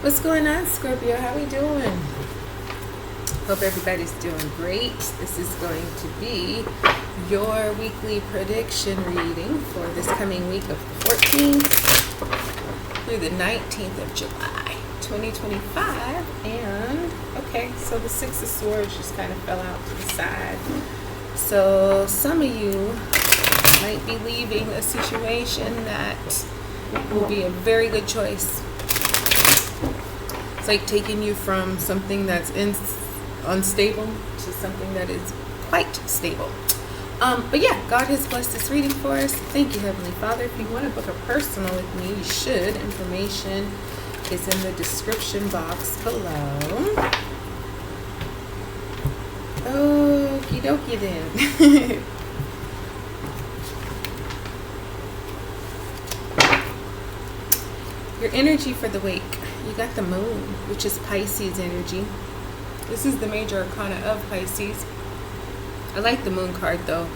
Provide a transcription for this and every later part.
What's going on, Scorpio? How we doing? Hope everybody's doing great. This is going to be your weekly prediction reading for this coming week of the 14th through the 19th of July, 2025. And, okay, so the Six of Swords just kind of fell out to the side. So some of you might be leaving a situation that will be a very good choice. It's like taking you from something that's unstable to something that is quite stable. But yeah, God has blessed this reading for us. Thank you, Heavenly Father. If you want to book a personal with me, you should. Information is in the description box below. Okie dokie then. Your energy for the week. You got the moon, which is Pisces energy. This is the major arcana of Pisces. I like the moon card though.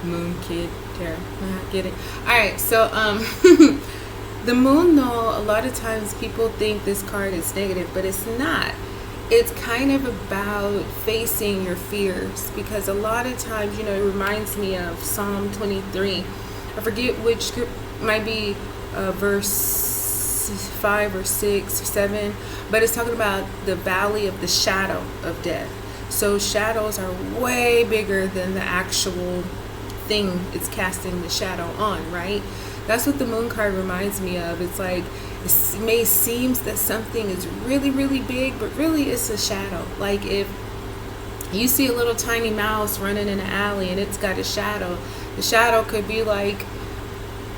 MoonKidTarotReading. Get it? Alright, so the moon though, a lot of times people think this card is negative, but it's not. It's kind of about facing your fears, because a lot of times, you know, it reminds me of Psalm 23. I forget which script, might be verse 5 or 6 or 7, but it's talking about the valley of the shadow of death. So shadows are way bigger than the actual thing it's casting the shadow on, right? That's what the moon card reminds me of. It's like, it may seem that something is really, really big, but really it's a shadow. Like if you see a little tiny mouse running in an alley and it's got a shadow, the shadow could be like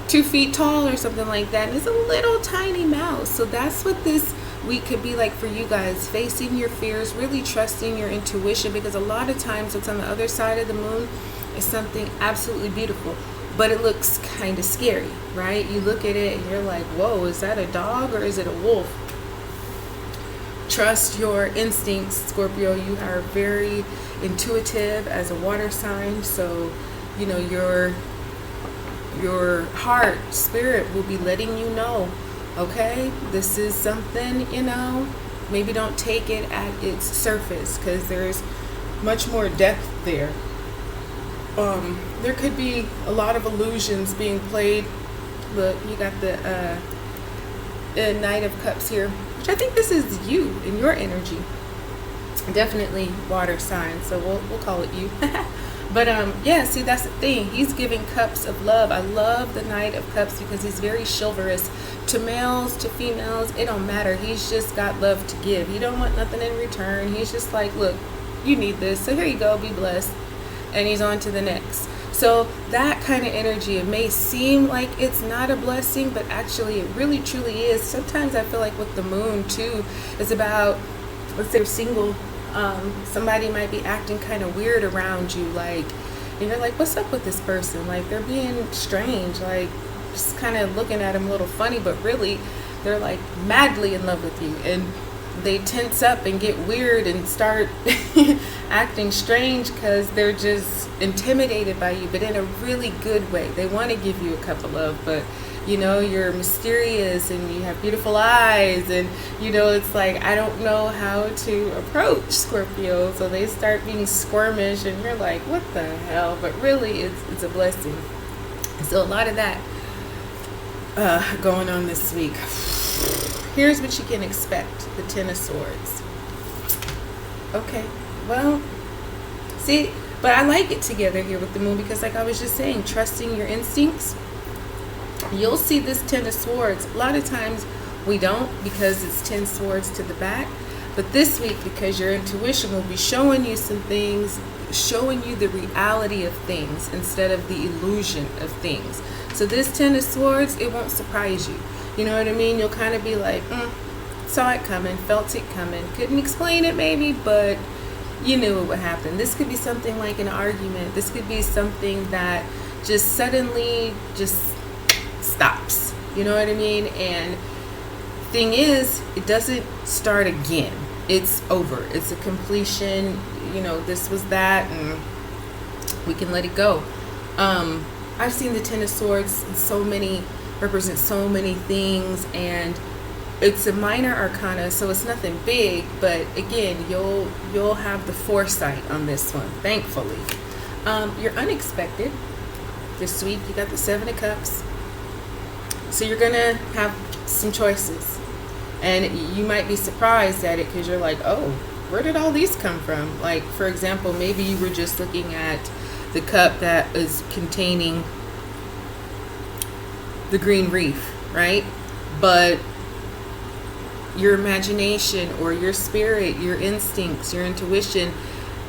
2 feet tall or something like that, and it's a little tiny mouse. So that's what this week could be like for you guys, facing your fears, really trusting your intuition, because a lot of times what's on the other side of the moon is something absolutely beautiful, but it looks kind of scary, right? You look at it and you're like, whoa, is that a dog or is it a wolf? Trust your instincts, Scorpio. You are very intuitive as a water sign, so you know your heart, spirit will be letting you know, okay, this is something, you know, maybe don't take it at its surface, because there's much more depth there. There could be a lot of illusions being played. Look, you got the Knight of Cups here, which I think this is you and your energy. Definitely water sign, so we'll call it you. But yeah, see, that's the thing. He's giving cups of love. I love the Knight of Cups because he's very chivalrous. To males, to females, it don't matter. He's just got love to give. He don't want nothing in return. He's just like, look, you need this, so here you go, be blessed. And he's on to the next. So that kind of energy, it may seem like it's not a blessing, but actually it really truly is. Sometimes I feel like with the moon too, it's about, let's say you're single, somebody might be acting kind of weird around you, like, and you're like, what's up with this person? Like, they're being strange, like just kind of looking at them a little funny, but really they're like madly in love with you, and they tense up and get weird and start acting strange because they're just intimidated by you, but in a really good way. They want to give you a cup of love, but you know, you're mysterious and you have beautiful eyes, and you know, it's like, I don't know how to approach Scorpio, so they start being squirmish and you're like, what the hell? But really it's a blessing. So a lot of that going on this week. Here's what you can expect. The Ten of Swords. Okay, well, see, but I like it together here with the moon, because like I was just saying, trusting your instincts. You'll see this Ten of Swords. A lot of times we don't, because it's 10 swords to the back. But this week, because your intuition will be showing you some things, showing you the reality of things instead of the illusion of things. So this Ten of Swords, it won't surprise you. You know what I mean? You'll kind of be like, saw it coming, felt it coming. Couldn't explain it maybe, but you knew it would happen. This could be something like an argument. This could be something that just suddenly just stops. You know what I mean? And thing is, it doesn't start again. It's over. It's a completion. You know, this was that, and we can let it go. I've seen the Ten of Swords in so many, represent so many things, and it's a minor arcana, so it's nothing big, but again, you'll have the foresight on this one, thankfully. You're unexpected this week. You got the 7 of Cups, so you're gonna have some choices, and you might be surprised at it because you're like, oh, where did all these come from? Like, for example, maybe you were just looking at the cup that is containing the green reef, right? But your imagination or your spirit, your instincts, your intuition,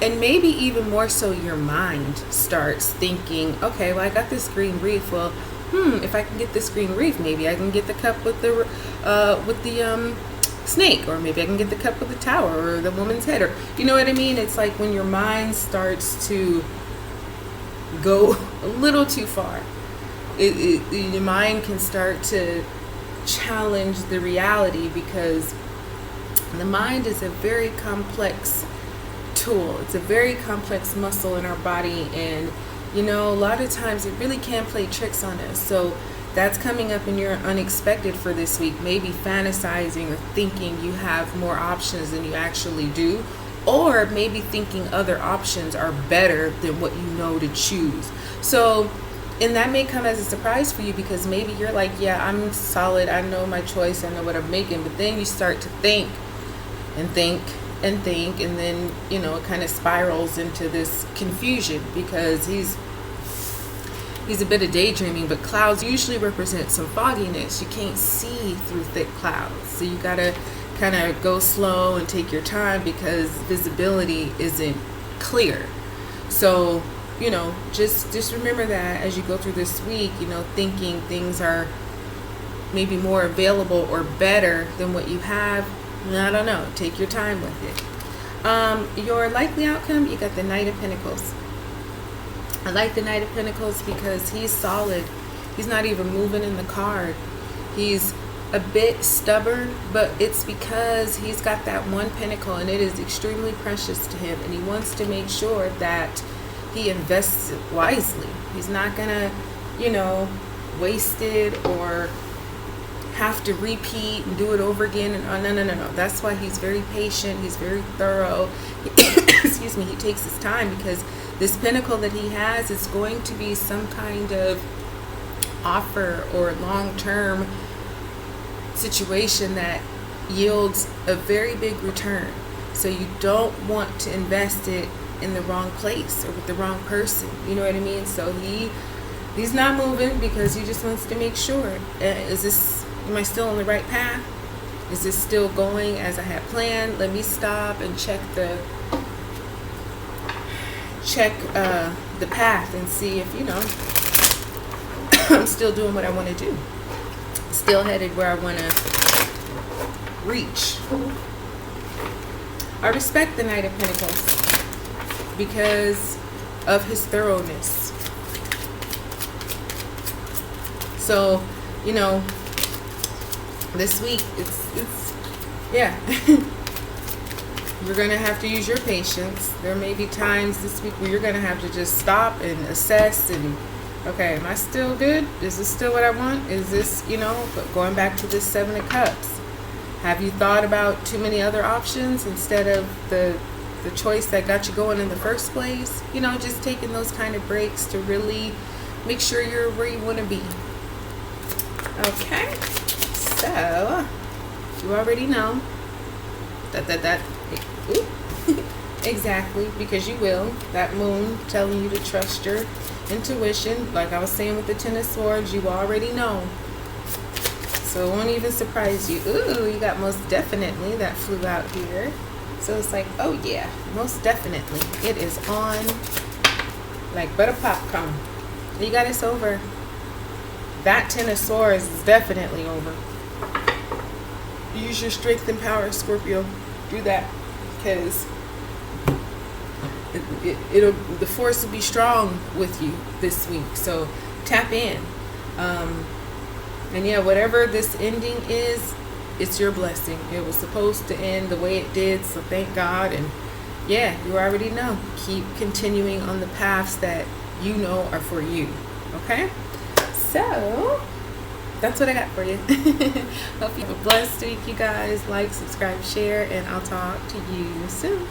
and maybe even more so your mind starts thinking, okay, well, I got this green reef. Well, if I can get this green reef, maybe I can get the cup with the snake, or maybe I can get the cup with the tower or the woman's head, or you know what I mean? It's like when your mind starts to go a little too far, your mind can start to challenge the reality, because the mind is a very complex tool. It's a very complex muscle in our body, and a lot of times it really can play tricks on us. So that's coming up in your unexpected for this week. Maybe fantasizing or thinking you have more options than you actually do, or maybe thinking other options are better than what you know to choose. So, and that may come as a surprise for you, because maybe you're like, yeah, I'm solid, I know my choice, I know what I'm making, but then you start to think and think and think, and then it kind of spirals into this confusion, because he's a bit of daydreaming, but clouds usually represent some fogginess. You can't see through thick clouds, so you gotta kind of go slow and take your time, because visibility isn't clear. So just remember that as you go through this week, thinking things are maybe more available or better than what you have. I don't know. Take your time with it. Your likely outcome, you got the Knight of Pentacles. I like the Knight of Pentacles because he's solid. He's not even moving in the card. He's a bit stubborn, but it's because he's got that one pentacle, and it is extremely precious to him, and he wants to make sure that he invests it wisely. He's not gonna, waste it or have to repeat and do it over again. And no. That's why he's very patient. He's very thorough. Excuse me. He takes his time, because this pentacle that he has is going to be some kind of offer or long-term situation that yields a very big return. So you don't want to invest it in the wrong place or with the wrong person. You know what I mean? So he's not moving because he just wants to make sure, am I still on the right path? Is this still going as I had planned? Let me stop and check the path and see if I'm still doing what I want to do, still headed where I want to reach. I respect the Knight of Pentacles because of his thoroughness. So this week it's yeah. You're going to have to use your patience. There may be times this week where you're going to have to just stop and assess and, okay, am I still good? Is this still what I want? Is this, but going back to this 7 of Cups, have you thought about too many other options instead of the choice that got you going in the first place? Just taking those kind of breaks to really make sure you're where you want to be. Okay, so you already know that ooh, exactly, because you will. That moon telling you to trust your intuition. Like I was saying with the 10 of Swords, you already know. So it won't even surprise you. Ooh, you got most definitely that flew out here. So it's like, oh yeah, most definitely. It is on like butter popcorn. You got us over. That 10 of Swords is definitely over. Use your strength and power, Scorpio. Do that, because the force will be strong with you this week. So tap in. And yeah, whatever this ending is, it's your blessing. It was supposed to end the way it did, so thank God. And yeah, you already know. Keep continuing on the paths that you know are for you. Okay? So that's what I got for you. Hope you have a blessed week, you guys. Like, subscribe, share, and I'll talk to you soon.